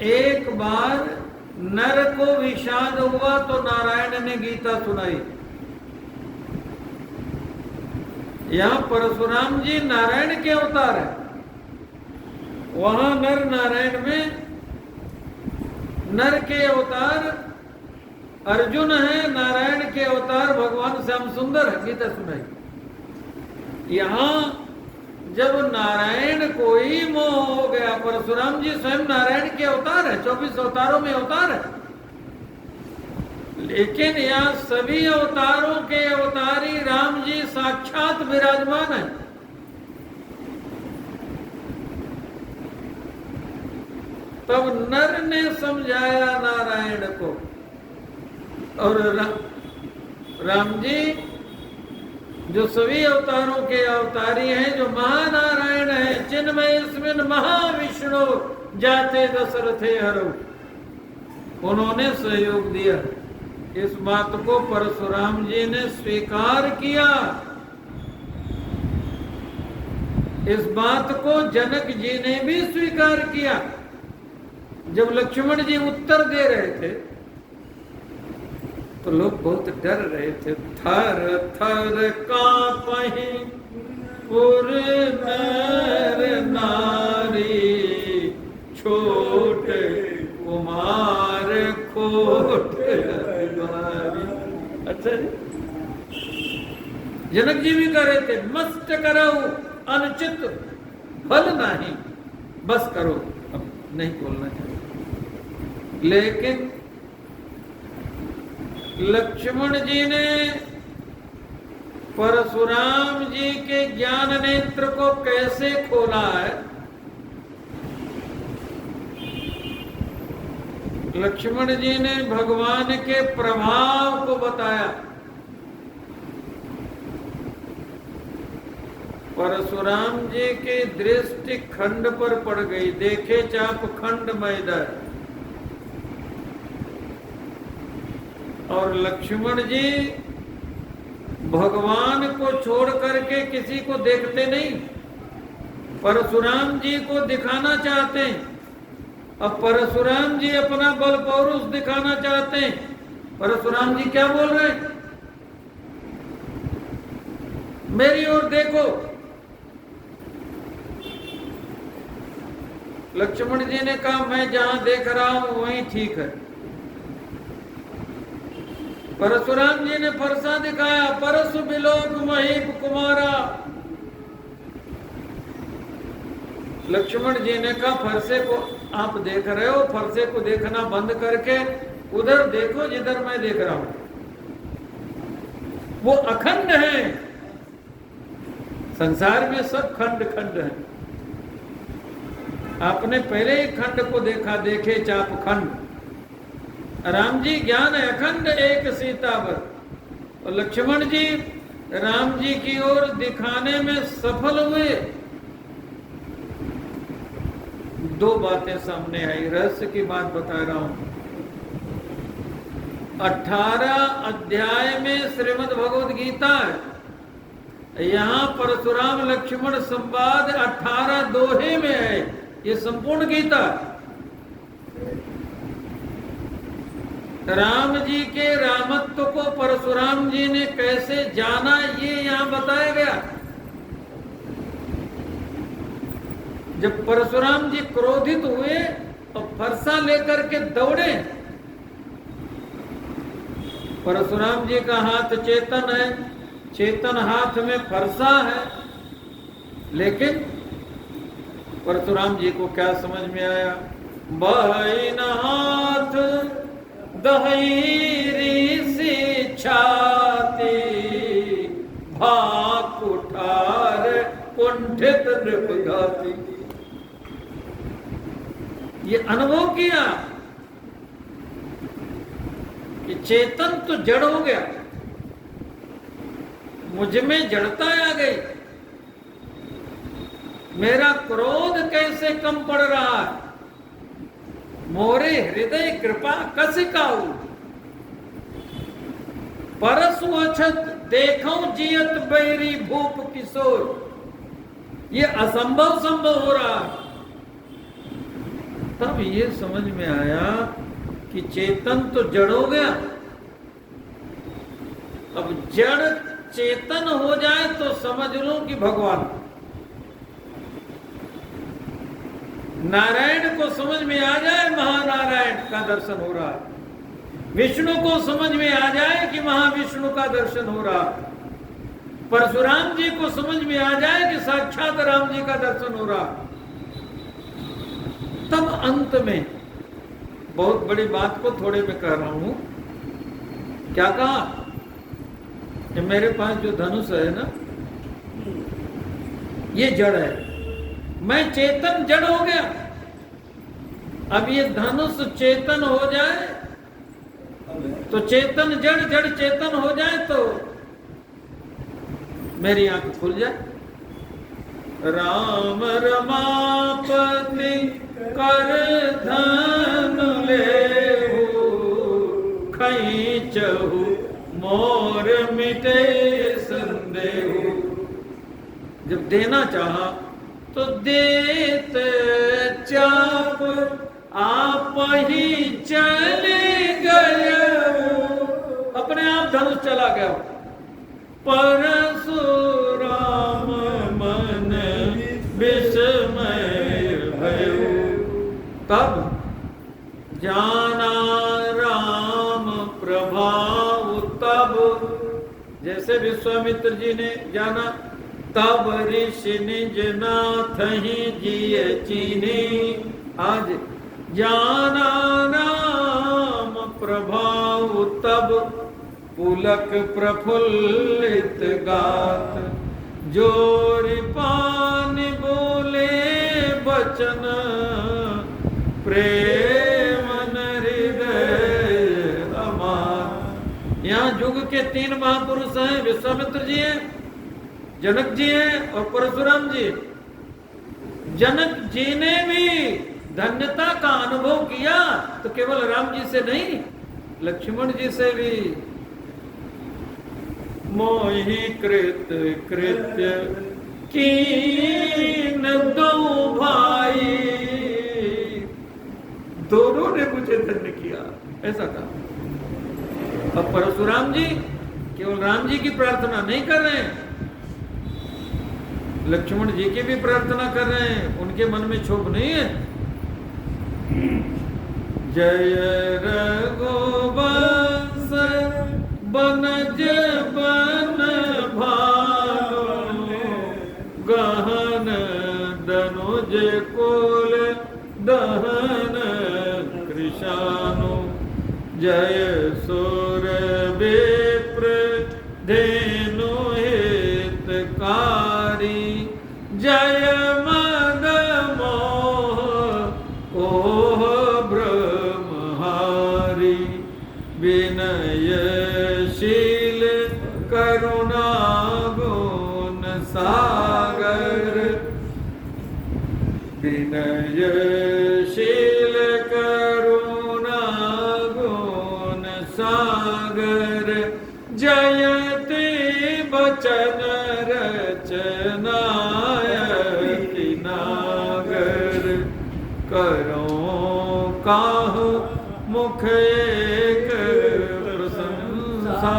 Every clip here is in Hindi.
एक बार नर को विषाद हुआ तो नारायण ने गीता सुनाई। यहां परशुराम जी नारायण के अवतार है, वहां नर नारायण में नर के अवतार अर्जुन है, नारायण के अवतार भगवान श्याम सुंदर है। गीता सुनाई। यहां जब नारायण को ही मोह हो गया, परशुराम जी स्वयं नारायण के अवतार है, 24 अवतारों में अवतार है, लेकिन यहाँ सभी अवतारों के अवतारी राम जी साक्षात विराजमान है। तब नर ने समझाया नारायण को, और राम जी जो सभी अवतारों के अवतारी हैं, जो महानारायण है, चिन्मय स्मिन महाविष्णु जाते दशरथे हरो, उन्होंने सहयोग दिया। इस बात को परशुराम जी ने स्वीकार किया। इस बात को जनक जी ने भी स्वीकार किया। जब लक्ष्मण जी उत्तर दे रहे थे तो लोग बहुत डर रहे थे। थर थर कांपहि पुर नर नारी, छोट कुमार खोट हमारी। अच्छा जी, जनक जी भी कह रहे थे मस्त करो अनुचित फल नहीं, बस करो, अब नहीं बोलना चाहिए। लेकिन लक्ष्मण जी ने परशुराम जी के ज्ञान नेत्र को कैसे खोला है? लक्ष्मण जी ने भगवान के प्रभाव को बताया। परशुराम जी की दृष्टि खंड पर पड़ गई। देखे चाप खंड मैदान, और लक्ष्मण जी भगवान को छोड़ करके किसी को देखते नहीं, परशुराम जी को दिखाना चाहते हैं। अब परशुराम जी अपना बल पौरुष दिखाना चाहते हैं। परशुराम जी क्या बोल रहे हैं? मेरी ओर देखो। लक्ष्मण जी ने कहा मैं जहां देख रहा हूं वहीं ठीक है। परशुराम जी ने फरसा दिखाया, परशु बिलोक महीप कुमारा। लक्ष्मण जी ने कहा फरसे को आप देख रहे हो, फरसे को देखना बंद करके उधर देखो जिधर मैं देख रहा हूं, वो अखंड है। संसार में सब खंड खंड है। आपने पहले ही खंड को देखा, देखे चाप खंड। राम जी ज्ञान है अखंड एक सीतावर, और लक्ष्मण जी राम जी की ओर दिखाने में सफल हुए। दो बातें सामने आई, रहस्य की बात बता रहा हूं। 18 अध्याय में श्रीमद् भगवद गीता है। यहां परशुराम लक्ष्मण संवाद 18 दोहे में है। ये संपूर्ण गीता। राम जी के रामत्व को परशुराम जी ने कैसे जाना, ये यहां बताया गया। जब परशुराम जी क्रोधित हुए और फरसा लेकर के दौड़े, परशुराम जी का हाथ चेतन है, चेतन हाथ में फरसा है, लेकिन परशुराम जी को क्या समझ में आया? बहन हाथ दहरी सी छाती, भाक उठार कुंठित नृपघाती। ये अनुभव किया कि चेतन तो जड़ हो गया, मुझ में जड़ता आ गई। मेरा क्रोध कैसे कम पड़ रहा है? मोरे हृदय कृपा कसिकाऊ, परसु अछत देखो जियत बैरी भूप किशोर। ये असंभव संभव हो रहा है। तब ये समझ में आया कि चेतन तो जड़ हो गया, अब जड़ चेतन हो जाए तो समझ लो कि भगवान। नारायण को समझ में आ जाए महानारायण का दर्शन हो रहा है, विष्णु को समझ में आ जाए कि महाविष्णु का दर्शन हो रहा है, परशुराम जी को समझ में आ जाए कि साक्षात राम जी का दर्शन हो रहा है। तब अंत में बहुत बड़ी बात को थोड़े में कह रहा हूं, क्या कहा कि मेरे पास जो धनुष है ना ये जड़ है, मैं चेतन जड़ हो गया, अब ये धनुष चेतन हो जाए तो चेतन जड़, जड़ चेतन हो जाए तो मेरी आंख खुल जाए। राम रमापति कर धन लेहु, खैचहु मोर मिटे संदेहु। जब देना चाहा तो देत चाप आप ही चले गए, अपने आप धनुष चला गया। परशुराम मन विस्मय भयो, तब जाना राम प्रभाव, तब जैसे विश्वामित्र जी ने जाना, तब ऋषि निज नाथ ही जिय चीनी। आज जाना राम प्रभाव, तब पुलक प्रफुल्लित गात, जोरि पानि बोले बचन, प्रेमन हृदय अमात। यहाँ युग के 3 महापुरुष हैं, विश्वामित्र जी हैं, जनक जी हैं और परशुराम जी। जनक जी ने भी धन्यता का अनुभव किया तो केवल राम जी से नहीं, लक्ष्मण जी से भी। मोहि कृत कृत्य कीन दो भाई, दोनों ने मुझे धन्य किया, ऐसा कहा। अब परशुराम जी केवल राम जी की प्रार्थना नहीं कर रहे हैं, लक्ष्मण जी की भी प्रार्थना कर रहे हैं, उनके मन में क्षोभ नहीं है। जय रघुवंश बनज बन भानु, गहन दनुज कुल दहन कृशानु। जय सुर विप्र धेनु हितकारी, जय मद मोह ओह ब्रह्महारी। विनयशील करुणा गुण सागर, विनयशील करुणा गुण सागर। जयति बचन रचनायति नागर, करो काहु मुख एक प्रशंसा।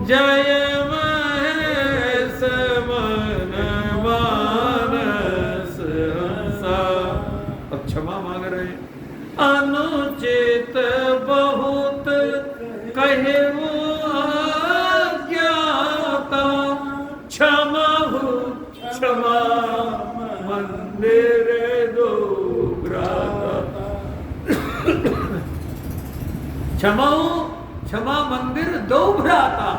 जय महेश मन मानस हंसा। अब क्षमा मांग रहे हैं। अनुचित बहुत कहे वो अज्ञाता, क्षमा क्षमा मंदिर दो भ्राता। क्षमा मंदिर दो भ्राता,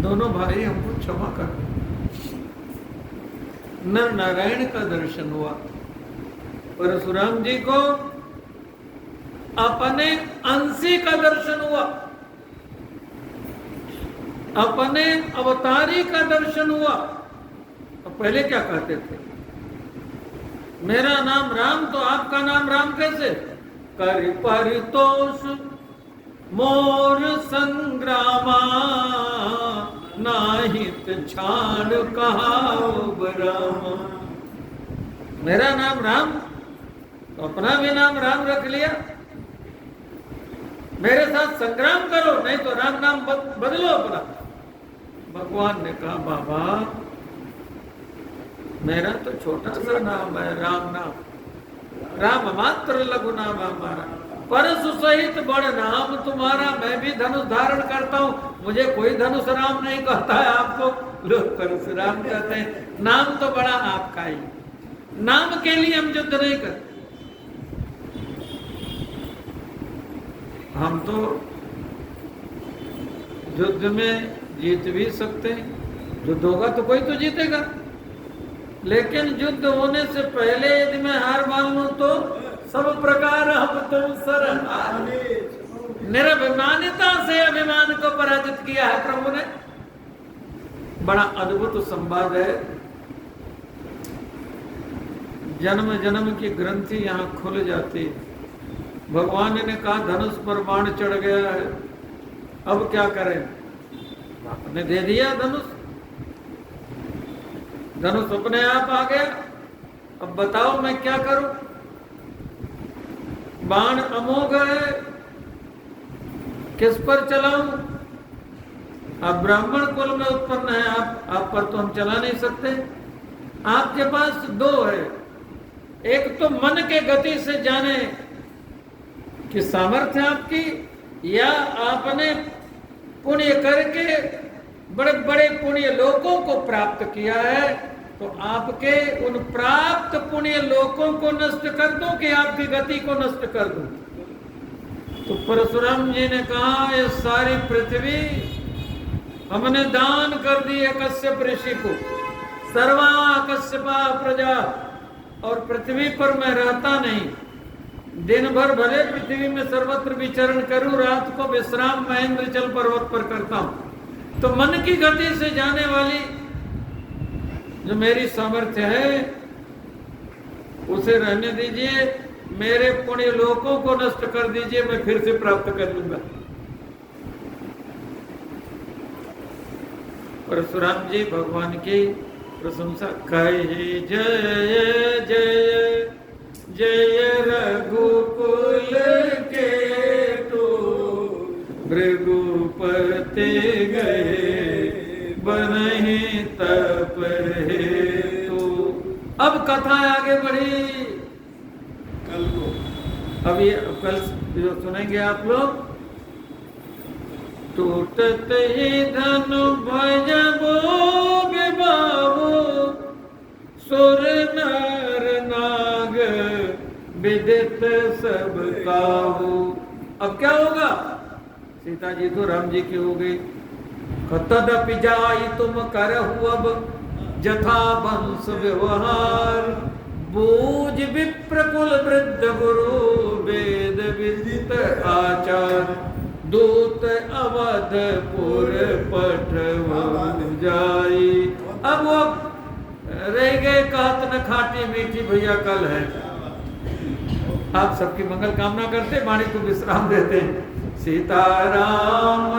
दोनों भाई हमको क्षमा कर। नर नारायण का दर्शन हुआ। परशुराम जी को अपने अंशी का दर्शन हुआ, अपने अवतारी का दर्शन हुआ। अब पहले क्या कहते थे, मेरा नाम राम तो आपका नाम राम कैसे? कर परितोष मोर संग्रामा, नाहित छाड़ कहाओ बरामा। मेरा नाम राम, तो अपना भी नाम राम रख लिया। मेरे साथ संग्राम करो, नहीं तो राम नाम बदलो अपना। भगवान ने कहा बाबा मेरा तो छोटा सा नाम है राम नाम, राम मात्र लघु नाम हमारा, परशु सहित बड़ नाम तुम्हारा। मैं भी धनुष धारण करता हूँ, मुझे कोई धनुष राम नहीं कहता है, आपको लोग परशुराम कहते हैं। नाम तो बड़ा आपका ही, नाम के लिए हम युद्ध नहीं करते। हम तो युद्ध में जीत भी सकते हैं, युद्ध होगा तो कोई तो जीतेगा, लेकिन युद्ध होने से पहले यदि मैं हार मान लूं तो सब प्रकार हम तुम सर निरभिमानिता से अभिमान को पराजित किया है प्रभु ने। बड़ा अद्भुत संवाद है, जन्म जन्म की ग्रंथि यहाँ खुल जाती है। भगवान ने कहा धनुष पर बाण चढ़ गया है, अब क्या करें? आपने दे दिया धनुष, धनुष अपने आप आ गया, अब बताओ मैं क्या करूं? बाण अमोघ है, किस पर चलाऊं? आप ब्राह्मण कुल में उत्पन्न है, आप पर तो हम चला नहीं सकते। आपके पास दो है, एक तो मन के गति से जाने कि सामर्थ्य आपकी, या आपने पुण्य करके बड़े बड़े पुण्य लोकों को प्राप्त किया है, तो आपके उन प्राप्त पुण्य लोकों को नष्ट कर दूं कि आपकी गति को नष्ट कर दूं? तो परशुराम जी ने कहा ये सारी पृथ्वी हमने दान कर दी है कश्यप ऋषि को, सर्वा कश्यपा प्रजा, और पृथ्वी पर मैं रहता नहीं, दिन भर भले पृथ्वी में सर्वत्र विचरण करूं, रात को विश्राम महेंद्रचल पर्वत पर करता हूं। तो मन की गति से जाने वाली जो मेरी सामर्थ्य है उसे रहने दीजिए, मेरे पुण्य लोकों को नष्ट कर दीजिए, मैं फिर से प्राप्त कर लूंगा। परशुराम जी भगवान की प्रशंसा, कहे जय जय जय रघुकुल के तू, भृगुपति गए बनहि तप हेतु। अब कथा आगे बढ़ी, कल को अब ये कल जो सुनेंगे आप लोग। टूटत ही धनु भजबो विबाबो, सुर नर नाग विदित सब काहू। अब क्या होगा? सीता जी तो राम जी की हो गई। तदपि जाई तुम करहु अब जथा वंश व्यवहार, बूझ विप्रकुल वृद्ध गुरु वेद विदित आचार, दूत अवधपुर पठवु जाई। अब वो रह गए कहत न खाटी मीठी, भैया कल है। आप सबकी मंगल कामना करते, वाणी को विश्राम देते। सीताराम।